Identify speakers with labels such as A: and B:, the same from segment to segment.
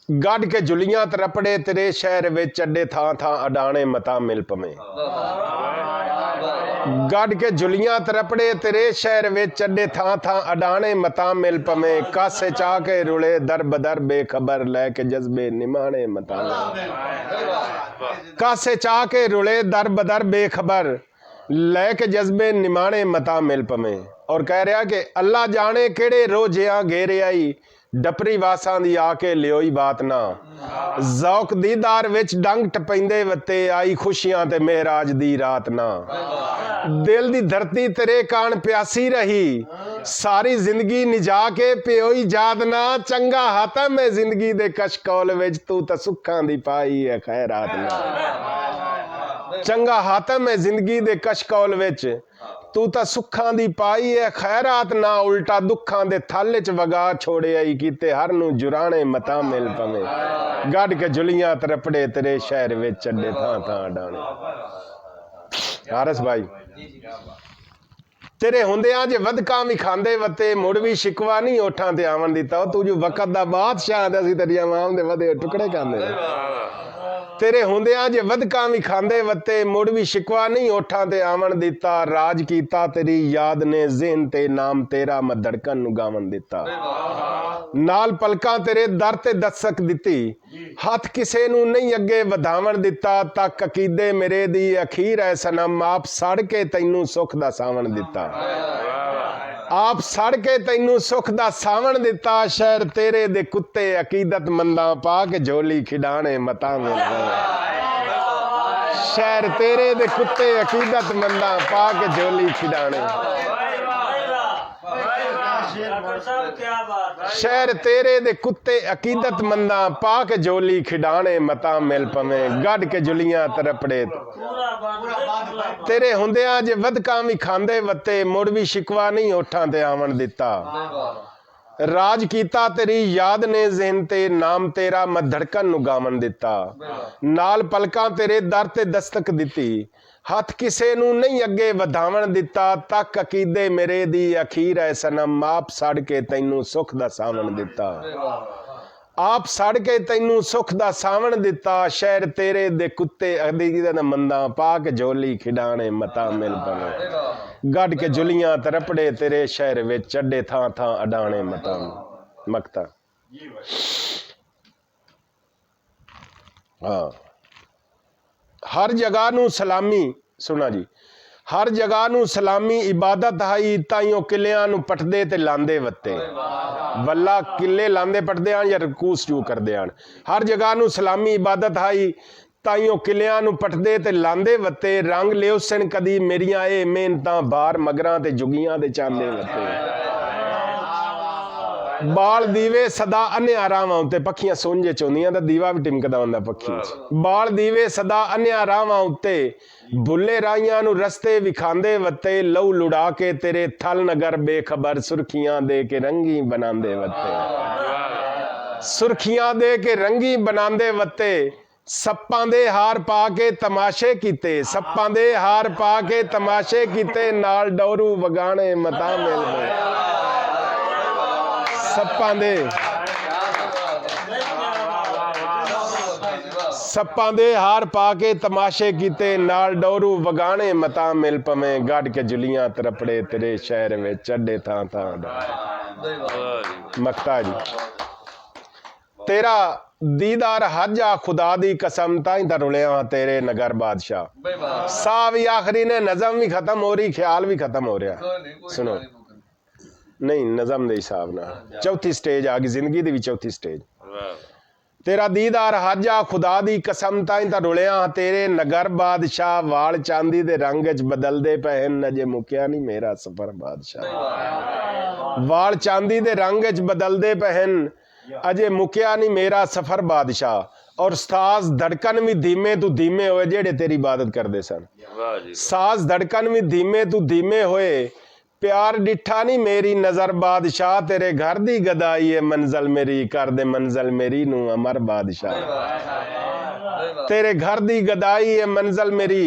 A: गढ़ के जुलियां तरपड़े तेरे शहर विच अड्डे थां थां अडाने मता मिल पवें। गढ़ के जुलियां तरपड़े तेरे शहर विच अड्डे थां थां अडाने मता मिल पवें। कासे चाह के रुले दर बदर बेखबर लैके जज्बे निमाने मता मिल। कासे चाह के रुले दर बदर बेखबर लैके जज्बे निमाने मता मिल पवें। और कह रहा कि अल्लाह जाने केड़े रोजियां घेरे आई डपरी वासां दी आके लियोई बात ना। जौक दीदार विच डंग टपैंदे वत्ते आई खुशियां ते मेहराज दी रात ना। दिल दी धरती तेरे कान प्यासी रही सारी जिंदगी निजा के प्योई जाद ना। चंगा हातम है जिंदगी दे कशकौल विच तू तां सुखां दी पाई है खैरात ना। चंगा हातम है जिंदगी दे कशकौल विच तू तां सुखां दी पाई है खैरात ना। उल्टा दुखां दे थल च वगा छोड़े आई कीते हर नू जुराने मता मिल पवें। गढ़ के जुलियां तरपड़े तेरे शहर विच अड्डे थां थां अडाने। हारिस भाई तेरे हुंदियां जे वधकां भी खांदे वते मुड़ भी शिकवा नहीं ओठां ते आवन दिता। तू जो वक्त दा बादशाह ते असीं तेरी आवाम दे वधे टुकड़े खांदे। तेरे हुंदियां जे वधकां भी खांदे वते मुड़ भी शिकवा नहीं ओठां ते आवन दिता। राज कीता तेरी याद ने ज़हन ते नाम तेरा मैं धड़कन नू गावन दिता। नाल पलकां तेरे दर ते दस्तक दिती हथ किसे नू नहीं अगे वधावन दिता। तक अकीदे मेरे दी अखीर है सनम आप सड़ के तैनू सुख दा सावन दिता। आप सड़ के तैनू सुख दा सावन दिता। शहर तेरे दे कुत्ते अकीदत मंदा पा के झोली खिडाने मता मिल पवें। शहर तेरे दे कुत्ते अकीदत मंदा पा के झोली खिडाने। शहर तेरे दे कुत्ते अकीदत मंदा पा के झोली खिडाने मता मिल पवें। गढ़ के जुलियां तरपड़े तेरे हुंदियां जे वधकां भी खांदे वते मुड़ भी शिकवा नहीं ओठां ते आवन दिता। राज कीता तेरी याद ने ज़हन ते नाम तेरा मैं धड़कन नू गावन दिता। नाल पलकां तेरे दर ते दस्तक दिती हथ किसे नू नहीं अगे वधावन दिता। तक अकीदे मेरे दी अखीर है सनम आप सड़ के तैनू सुख दा सावन दिता। आप सड़ के तैनू सुख दा सावन दिता। शहर तेरे दे कुत्ते अकीदत मंदा पा के झोली खिडाने मता मिल पवें। गढ़ के जुलियां तरपड़े तेरे शहर विच अड्डे थां थां अडाने मता मकता। हाँ हर जगह नू सलामी सुना जी हर जगह नू सलामी इबादत हाई ताइयों किलियां नू पटदे ते लांदे वत्ते। वल्ला किले लांदे पटदे आन या रकूस जू करदे आन। हर जगह नू सलामी इबादत हाई ताइयों किलियां नू पटदे ते लांदे वत्ते। रंग लियो सन कदी मेरियां ए मेहनतां बार मगरां ते जुगियां दे चांदे वत्ते। बाल दीवे सदा अन्या रावां उत्ते पखियां सुंजे चोंदियां दा दीवा भी टिमकदा हुंदा पखी च। बाल दीवे सदा अन्या रावां उत्ते भुल्ले राइयां नू रस्ते विखांदे वत्ते। लहू लुड़ा के तेरे थल नगर बेखबर सुर्खियां दे के रंगी बनांदे वत्ते। सुर्खियां दे के रंगी बनांदे वत्ते। सप्पां दे हार पा के तमाशे कीते सप्पां दे हार पा के तमाशे कीते। नाल डोरू वगाने मता मिल पवें। सप्पां दे हार पा के तमाशे कीते नाल डोरू वगाने मता मिल पवें। गढ़ के जुलियां तरपड़े तेरे शहर में चढ़े थां थां मकता जी। तेरा दीदार हज आ खुदा दी कसम ताई दा रुलिया तेरे नगर बादशाह। सा भी आखिरी ने नज़म भी खत्म हो रही ख्याल भी खत्म हो रहा। सुनो नहीं नज़म दे हिसाब ना चौथी स्टेज आ गई जिंदगी दी भी चौथी स्टेज। तेरा दीदार हज आ खुदा दी कसम ताई दा रुलिया तेरे नगर बादशाह। वाल चांदी दे रंग च बदलदे पहन अजे मुकिया नहीं मेरा सफर बादशाह। वाल चांदी दे रंग च बदलदे पहन अजे मुकिया नहीं मेरा सफर बादशाह। और साज धड़कन भी धीमे तू धीमे होए जेड़े तेरी इबादत करदे सन। साज धड़कन भी धीमे तू धीमे होए प्यार डिठा नहीं मेरी नजर बादशाह। तेरे घर दी गदाई है मंजल मेरी कर दे मंजल मेरी नू अमर बादशाह। तेरे घर दी गदाई है मंजल मेरी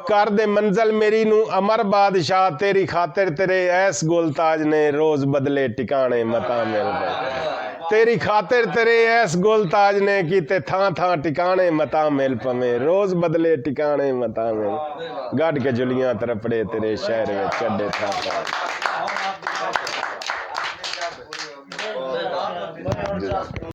A: कर दे मंजल मेरी नू अमर बादशाह। तेरी खातिर तेरे ऐस गुलताज ने रोज बदले टिकाने मता मिल गए। तेरी खातिर तेरे ऐस गुल ताज ने कीते थां थां टिकाने मता मिल पवे रोज बदले टिकाने मता मिल गढ़ के जुलियां तरपड़े तेरे शहर में चढ़े थां थां